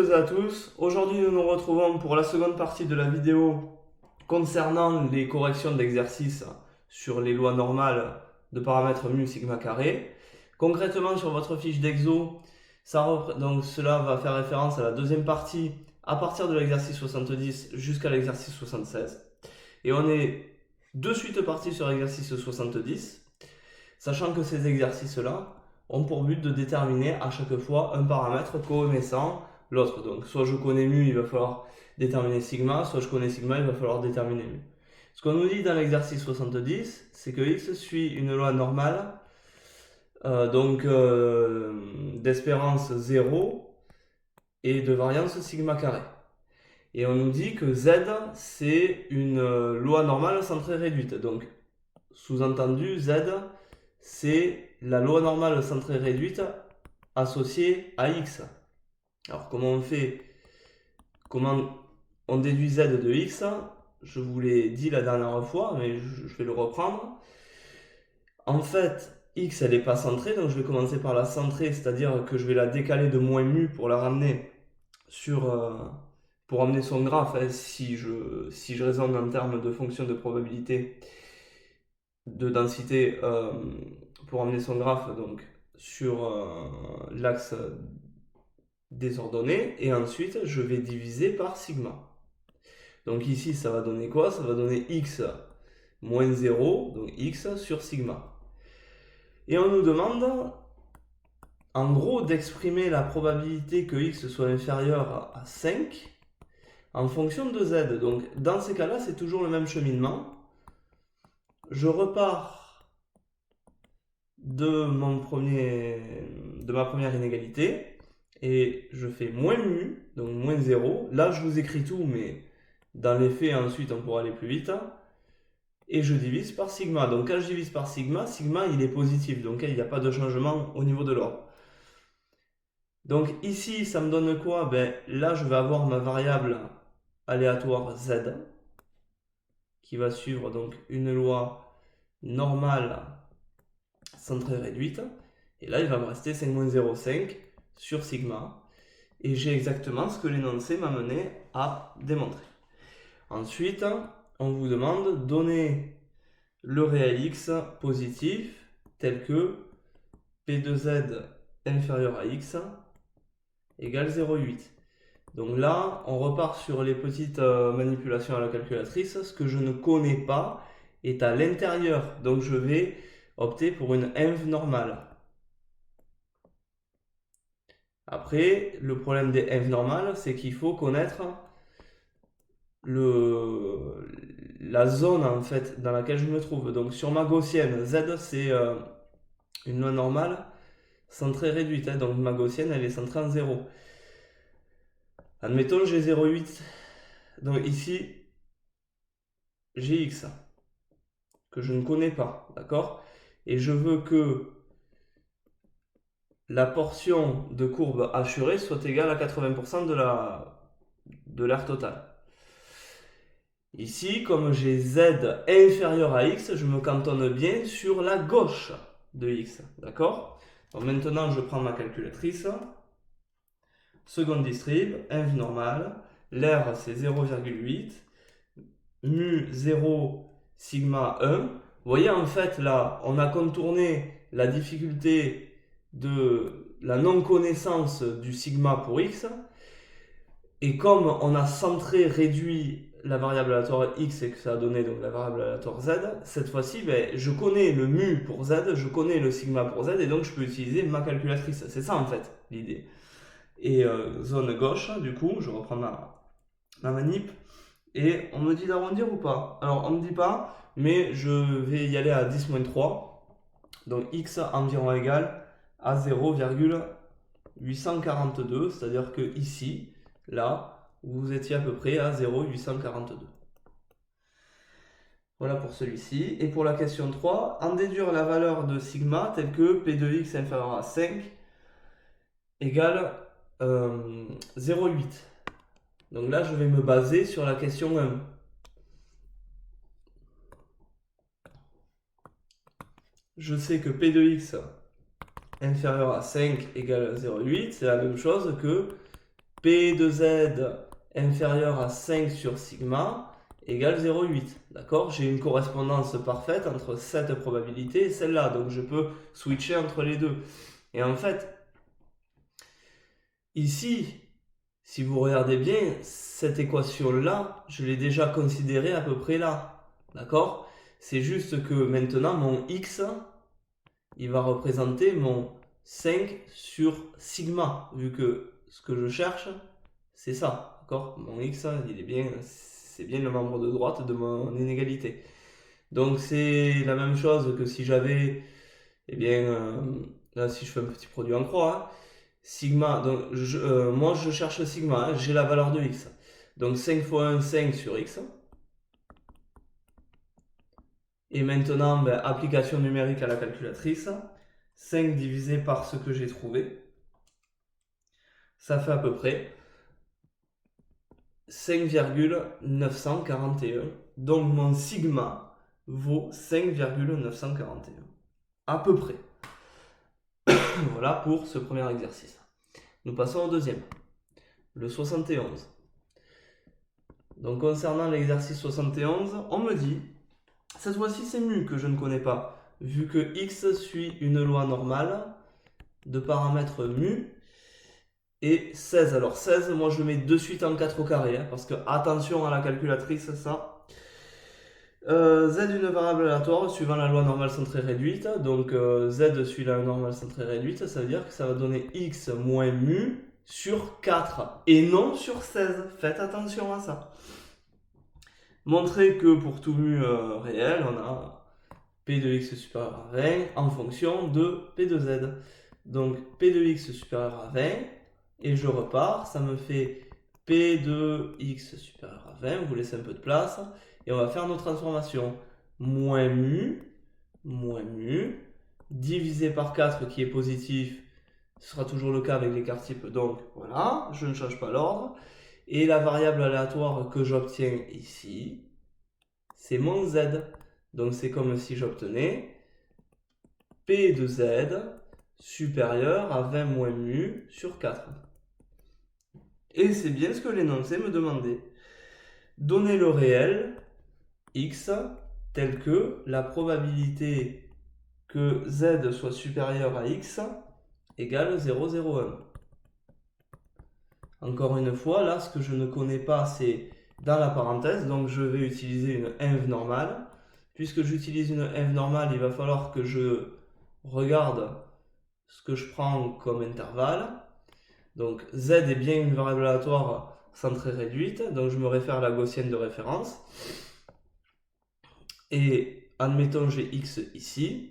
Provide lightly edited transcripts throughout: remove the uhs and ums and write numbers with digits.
et à tous, aujourd'hui nous nous retrouvons pour la seconde partie de la vidéo concernant les corrections d'exercices sur les lois normales de paramètres mu sigma carré. Concrètement sur votre fiche d'exo, donc cela va faire référence à la deuxième partie à partir de l'exercice 70 jusqu'à l'exercice 76. Et on est de suite parti sur l'exercice 70, sachant que ces exercices-là ont pour but de déterminer à chaque fois un paramètre connaissant l'autre. Donc soit je connais mu, il va falloir déterminer sigma, soit je connais sigma, il va falloir déterminer mu. Ce qu'on nous dit dans l'exercice 70, c'est que x suit une loi normale, d'espérance 0 et de variance sigma carré. Et on nous dit que z, c'est une loi normale centrée réduite. Donc, sous-entendu, z, c'est la loi normale centrée réduite associée à x. Alors, comment on déduit z de x? Je vous l'ai dit la dernière fois, mais je vais le reprendre. En fait, x, elle n'est pas centrée, donc je vais commencer par la centrer, c'est-à-dire que je vais la décaler de moins mu pour la ramener pour amener son graphe, hein, si je raisonne en termes de fonction de probabilité de densité, pour amener son graphe donc sur l'axe désordonné, et ensuite je vais diviser par sigma. Donc ici ça va donner quoi? Ça va donner x moins 0, donc x sur sigma. Et on nous demande en gros d'exprimer la probabilité que x soit inférieur à 5 en fonction de z. Donc dans ces cas-là, c'est toujours le même cheminement. Je repars de ma première inégalité et je fais moins mu, donc moins 0. Là, je vous écris tout, mais dans les faits, ensuite, on pourra aller plus vite. Et je divise par sigma. Donc quand je divise par sigma, sigma, il est positif. Donc il n'y a pas de changement au niveau de l'ordre. Donc ici, ça me donne quoi? Ben, là, je vais avoir ma variable aléatoire z qui va suivre donc une loi normale centrée réduite. Et là, il va me rester 5-0,5 sur sigma. Et j'ai exactement ce que l'énoncé m'a mené à démontrer. Ensuite, on vous demande de donner le réel x positif tel que p de z inférieur à x égale 0,8. Donc là, on repart sur les petites manipulations à la calculatrice. Ce que je ne connais pas est à l'intérieur. Donc je vais opter pour une inv normale. Après, le problème des inv normales, c'est qu'il faut connaître la zone en fait dans laquelle je me trouve. Donc sur ma gaussienne, z c'est une loi normale centrée réduite. Hein. Donc ma gaussienne, elle est centrée en 0. Admettons, j'ai 0,8. Donc ici, j'ai x, que je ne connais pas, d'accord? Et je veux que la portion de courbe assurée soit égale à 80% de l'aire totale. Ici, comme j'ai z inférieur à x, je me cantonne bien sur la gauche de x, d'accord? Donc maintenant, je prends ma calculatrice. Seconde distrib, inv normale, l'aire c'est 0,8, mu 0, sigma 1. Vous voyez, en fait, là, on a contourné la difficulté de la non-connaissance du sigma pour x. Et comme on a centré, réduit la variable aléatoire x et que ça a donné donc la variable aléatoire z, cette fois-ci, ben, je connais le mu pour z, je connais le sigma pour z, et donc je peux utiliser ma calculatrice. C'est ça, en fait, l'idée. Et zone gauche, du coup, je reprends ma manip. Et on me dit d'arrondir ou pas? Alors, on ne me dit pas, mais je vais y aller à 10-3. Donc, x environ égal à 0,842. C'est-à-dire que ici, là, vous étiez à peu près à 0,842. Voilà pour celui-ci. Et pour la question 3, en déduire la valeur de sigma telle que P de x inférieur à 5 égale 0,8. Donc là, je vais me baser sur la question 1. Je sais que P de x inférieur à 5 égale 0,8, c'est la même chose que P de Z inférieur à 5 sur sigma égale 0,8. D'accord? J'ai une correspondance parfaite entre cette probabilité et celle-là. Donc je peux switcher entre les deux. Et en fait, ici, si vous regardez bien, cette équation-là, je l'ai déjà considérée à peu près là. D'accord? C'est juste que maintenant, mon x, il va représenter mon 5 sur sigma, vu que ce que je cherche, c'est ça. D'accord? Mon x, c'est bien le membre de droite de mon inégalité. Donc c'est la même chose que si j'avais, eh bien, là si je fais un petit produit en croix, hein, sigma, donc moi je cherche sigma, hein, j'ai la valeur de x. Donc 5 fois 1, 5 sur x. Et maintenant, ben, application numérique à la calculatrice. 5 divisé par ce que j'ai trouvé. Ça fait à peu près 5,941. Donc mon sigma vaut 5,941. À peu près. Voilà pour ce premier exercice. Nous passons au deuxième. Le 71. Donc concernant l'exercice 71, on me dit, cette fois-ci c'est mu que je ne connais pas, vu que x suit une loi normale de paramètres mu et 16. Alors 16, moi je le mets de suite en 4 au carré, hein, parce que attention à la calculatrice, ça. Z une variable aléatoire suivant la loi normale centrée réduite, donc Z suit la loi normale centrée réduite, ça veut dire que ça va donner x moins mu sur 4 et non sur 16. Faites attention à ça. Montrer que pour tout mu réel, on a P de x supérieur à 20 en fonction de P de Z. Donc P de x supérieur à 20, et je repars, ça me fait P de x supérieur à 20, vous laissez un peu de place, et on va faire nos transformations. Moins mu, divisé par 4 qui est positif, ce sera toujours le cas avec l'écart type, donc voilà, je ne change pas l'ordre. Et la variable aléatoire que j'obtiens ici, c'est mon z. Donc c'est comme si j'obtenais P de z supérieur à 20 moins mu sur 4. Et c'est bien ce que l'énoncé me demandait. Donner le réel x tel que la probabilité que z soit supérieur à x égale 0,01. Encore une fois, là, ce que je ne connais pas, c'est dans la parenthèse, donc je vais utiliser une inv normale. Puisque j'utilise une inv normale, il va falloir que je regarde ce que je prends comme intervalle. Donc z est bien une variable aléatoire centrée réduite, donc je me réfère à la gaussienne de référence. Et admettons j'ai x ici,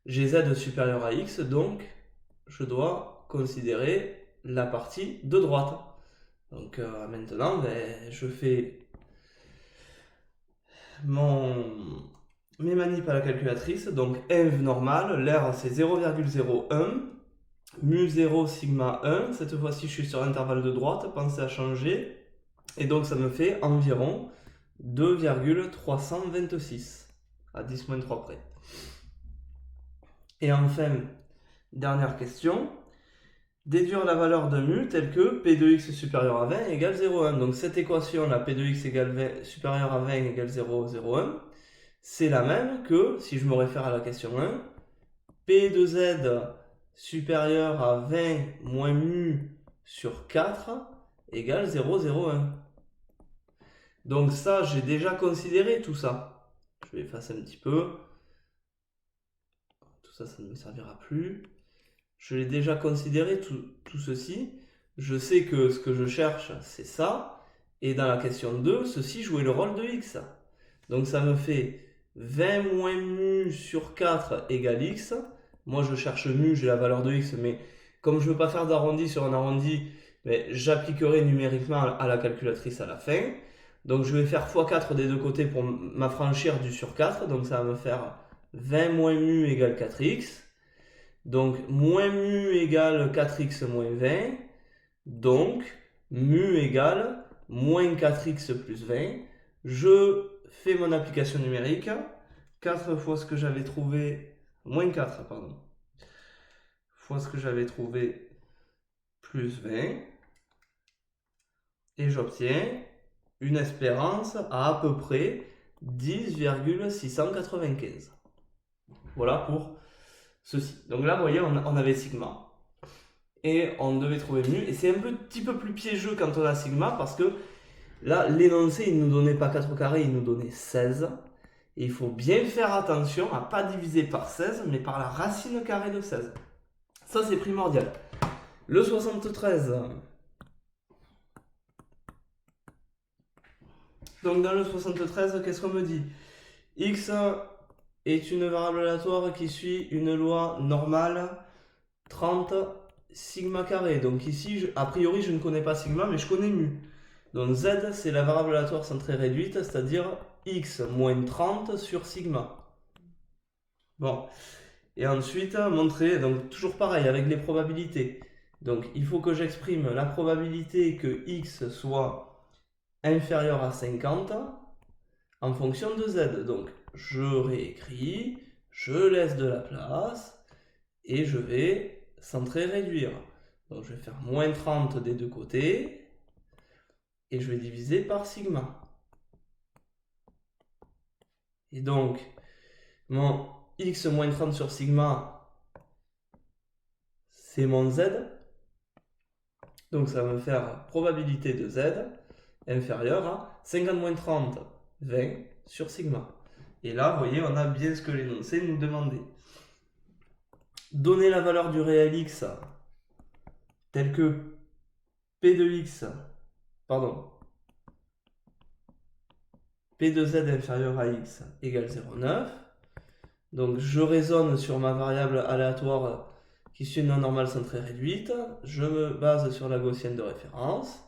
j'ai z supérieur à x, donc je dois considérer la partie de droite. Donc maintenant, ben, je fais mes manips à la calculatrice. Donc inv normale, l'air c'est 0,01, mu 0 sigma 1. Cette fois-ci, je suis sur intervalle de droite, pensez à changer. Et donc ça me fait environ 2,326 à 10-3 près. Et enfin, dernière question. Déduire la valeur de mu telle que P de x supérieur à 20 égale 0,1. Donc cette équation, là, P de x égale 20, supérieur à 20 égale 0,01, c'est la même que, si je me réfère à la question 1, P de z supérieur à 20 moins mu sur 4 égale 0,01. Donc ça, j'ai déjà considéré tout ça. Je vais effacer un petit peu. Tout ça, ça ne me servira plus. Je l'ai déjà considéré tout ceci. Je sais que ce que je cherche, c'est ça. Et dans la question 2, ceci jouait le rôle de x. Donc ça me fait 20 moins mu sur 4 égale x. Moi, je cherche mu, j'ai la valeur de x, mais comme je ne veux pas faire d'arrondi sur un arrondi, j'appliquerai numériquement à la calculatrice à la fin. Donc je vais faire x4 des deux côtés pour m'affranchir du sur 4. Donc ça va me faire 20 moins mu égale 4x. Donc moins mu égale 4x moins 20. Donc mu égale moins 4x plus 20. Je fais mon application numérique. 4 fois ce que j'avais trouvé, moins 4, pardon, fois ce que j'avais trouvé plus 20. Et j'obtiens une espérance à peu près 10,695. Voilà pour ceci. Donc là, vous voyez, on avait sigma. Et on devait trouver mu. Et c'est un petit peu plus piégeux quand on a sigma parce que là, l'énoncé, il ne nous donnait pas 4 au carré, il nous donnait 16. Et il faut bien faire attention à ne pas diviser par 16, mais par la racine carrée de 16. Ça, c'est primordial. Le 73. Donc dans le 73, qu'est-ce qu'on me dit? X est une variable aléatoire qui suit une loi normale 30 sigma carré. Donc ici, a priori, je ne connais pas sigma, mais je connais mu. Donc z, c'est la variable aléatoire centrée réduite, c'est-à-dire x moins 30 sur sigma. Bon. Et ensuite, montrer, donc toujours pareil, avec les probabilités. Donc il faut que j'exprime la probabilité que x soit inférieur à 50 en fonction de z. Donc je réécris, je laisse de la place et je vais centrer réduire. Donc je vais faire moins 30 des deux côtés et je vais diviser par sigma. Et donc mon x moins 30 sur sigma, c'est mon z. Donc ça va me faire probabilité de z inférieure à 50 moins 30, 20 sur sigma. Et là, vous voyez, on a bien ce que l'énoncé nous demandait. Donner la valeur du réel x tel que P de x, pardon, P de z inférieur à x égale 0,9. Donc je raisonne sur ma variable aléatoire qui suit une non normale centrée réduite. Je me base sur la gaussienne de référence.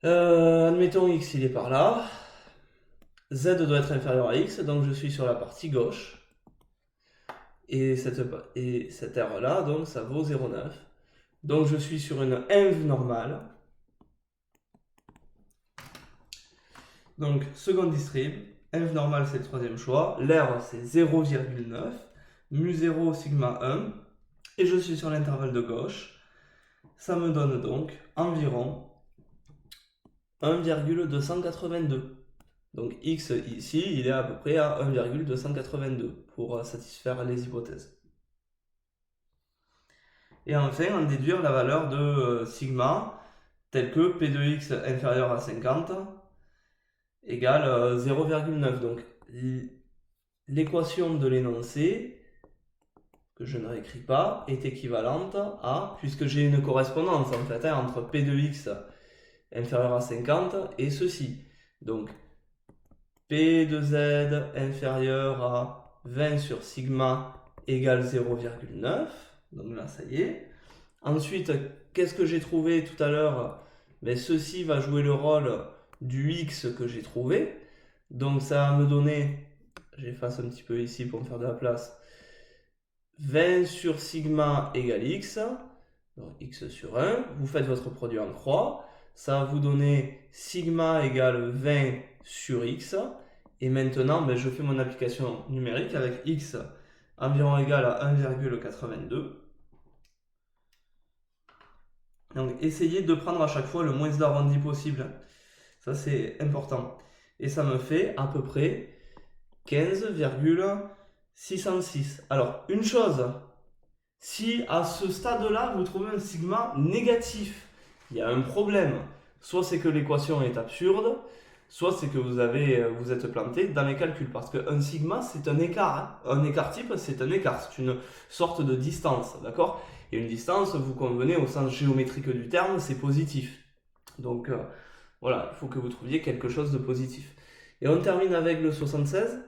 Admettons x, il est par là. Z doit être inférieur à x, donc je suis sur la partie gauche. Et cette R-là, donc ça vaut 0,9. Donc je suis sur une inv normale. Donc second distrib, inv normale c'est le troisième choix, l'air c'est 0,9, mu 0 sigma 1, et je suis sur l'intervalle de gauche. Ça me donne donc environ 1,282. Donc x ici, il est à peu près à 1,282 pour satisfaire les hypothèses. Et enfin, en déduire la valeur de sigma, telle que P de x inférieur à 50 égale 0,9. Donc l'équation de l'énoncé, que je ne réécris pas, est équivalente à, puisque j'ai une correspondance en fait entre P de x inférieur à 50 et ceci. Donc P de z inférieur à 20 sur sigma égale 0,9. Donc là, ça y est. Ensuite, qu'est-ce que j'ai trouvé tout à l'heure? Ben, ceci va jouer le rôle du x que j'ai trouvé. Donc ça va me donner, j'efface un petit peu ici pour me faire de la place, 20 sur sigma égale x. Donc x sur 1. Vous faites votre produit en croix. Ça va vous donner sigma égale 20 sur x. Et maintenant, ben, je fais mon application numérique avec x environ égal à 1,82. Donc, essayez de prendre à chaque fois le moins d'arrondi possible. Ça, c'est important. Et ça me fait à peu près 15,606. Alors, une chose, si à ce stade-là, vous trouvez un sigma négatif, il y a un problème. Soit c'est que l'équation est absurde, soit c'est que vous êtes planté dans les calculs. Parce qu'un sigma, c'est un écart. Hein. Un écart type, c'est un écart. C'est une sorte de distance. D'accord? Et une distance, vous convenez au sens géométrique du terme, c'est positif. Donc voilà, il faut que vous trouviez quelque chose de positif. Et on termine avec le 76.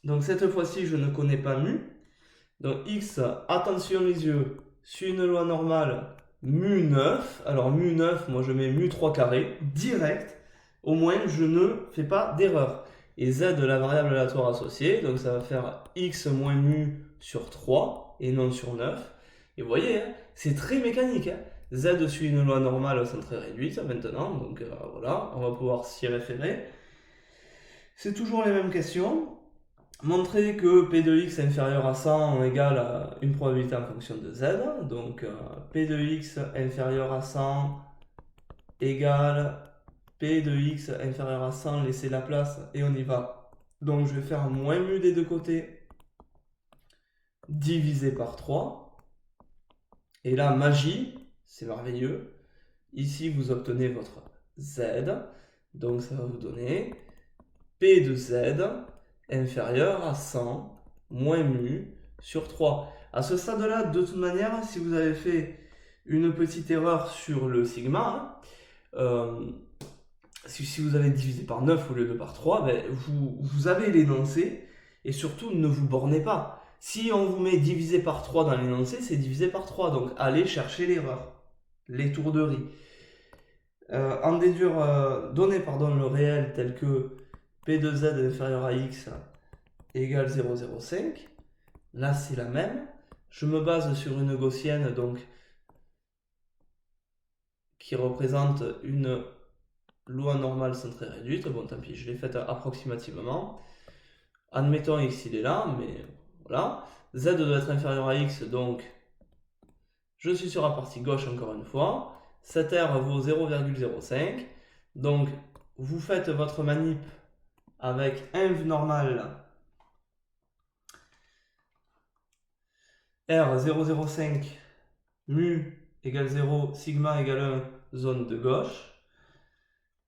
Donc cette fois-ci, je ne connais pas mu. Donc x, attention les yeux, suit une loi normale, mu 9. Alors mu 9, moi je mets mu 3 carré, direct. Au moins, je ne fais pas d'erreur. Et z, la variable aléatoire associée, donc ça va faire x moins mu sur 3 et non sur 9. Et vous voyez, hein, c'est très mécanique. Hein. Z suit une loi normale centrée réduite maintenant, donc voilà, on va pouvoir s'y référer. C'est toujours les mêmes questions. Montrer que P de x inférieur à 100 égale à une probabilité en fonction de z. Donc P de x inférieur à 100 égale P de x inférieur à 100, laisser la place et on y va. Donc je vais faire moins mu des deux côtés divisé par 3. Et là, magie, c'est merveilleux. Ici, vous obtenez votre z. Donc ça va vous donner P de z inférieur à 100 moins mu sur 3. À ce stade-là, de toute manière, si vous avez fait une petite erreur sur le sigma, si vous avez divisé par 9 au lieu de par 3, ben, vous avez l'énoncé, et surtout ne vous bornez pas. Si on vous met divisé par 3 dans l'énoncé, c'est divisé par 3, donc allez chercher l'erreur, l'étourderie. En déduire, donner le réel tel que P de z inférieur à x égale 0,05. Là, c'est la même. Je me base sur une gaussienne donc, qui représente une loi normale centrée réduite. Bon, tant pis, je l'ai faite approximativement. Admettons x, il est là, mais voilà. Z doit être inférieur à x, donc je suis sur la partie gauche encore une fois. Cette R vaut 0,05. Donc, vous faites votre manip avec inv normal R 0,05 mu égale 0, sigma égale 1, zone de gauche.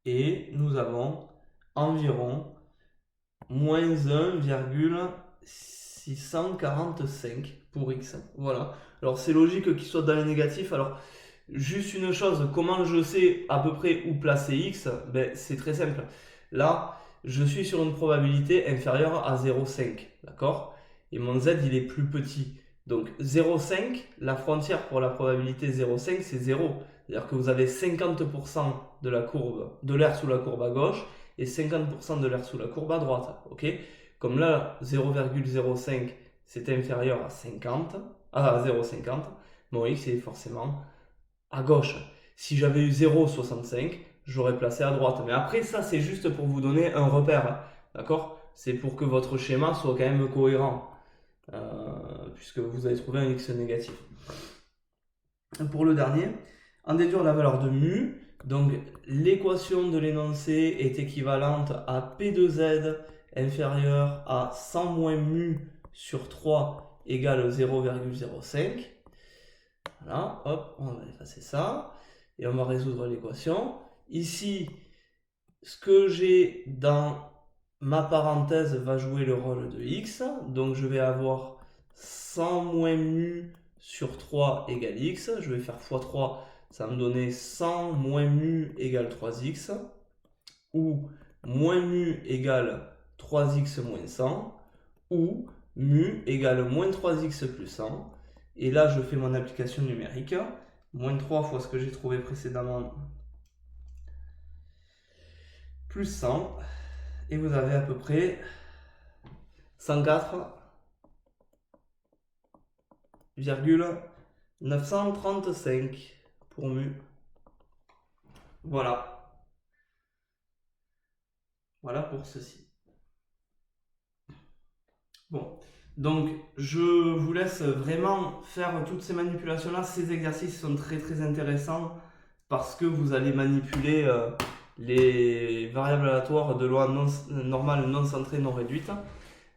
Et nous avons environ moins 1,645 pour x. Voilà. Alors c'est logique qu'il soit dans les négatifs. Alors juste une chose, comment je sais à peu près où placer x? Ben, c'est très simple. Là, je suis sur une probabilité inférieure à 0,5. D'accord? Et mon z, il est plus petit. Donc 0,5, la frontière pour la probabilité 0,5, c'est 0. C'est-à-dire que vous avez 50% de la courbe, de l'air sous la courbe à gauche et 50% de l'air sous la courbe à droite. Ok? Comme là, 0,05, c'est inférieur à 50, à 0,50, mon x est forcément à gauche. Si j'avais eu 0,65, j'aurais placé à droite. Mais après, ça, c'est juste pour vous donner un repère. D'accord? C'est pour que votre schéma soit quand même cohérent. Puisque vous avez trouvé un x négatif. Pour le dernier, en déduire la valeur de mu, donc l'équation de l'énoncé est équivalente à P de z inférieur à 100 moins mu sur 3 égale 0,05. Voilà, hop, on va effacer ça. Et on va résoudre l'équation. Ici, ce que j'ai dans ma parenthèse va jouer le rôle de x. Donc je vais avoir 100 moins mu sur 3 égale x. Je vais faire x3, ça va me donner 100 moins mu égale 3x. Ou moins mu égale 3x moins 100. Ou mu égale moins 3x plus 100. Et là, je fais mon application numérique. Moins 3 fois ce que j'ai trouvé précédemment, plus 100. Et vous avez à peu près 104,935 pour mu. Voilà. Voilà pour ceci. Bon. Donc, je vous laisse vraiment faire toutes ces manipulations-là. Ces exercices sont très très intéressants parce que vous allez manipuler les variables aléatoires de loi normale non centrée non réduite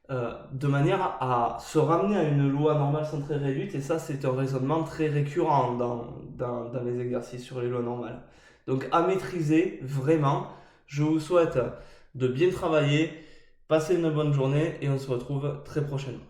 de manière à se ramener à une loi normale centrée réduite. Et ça, c'est un raisonnement très récurrent dans les exercices sur les lois normales. Donc, à maîtriser vraiment. Je vous souhaite de bien travailler. Passez une bonne journée et on se retrouve très prochainement.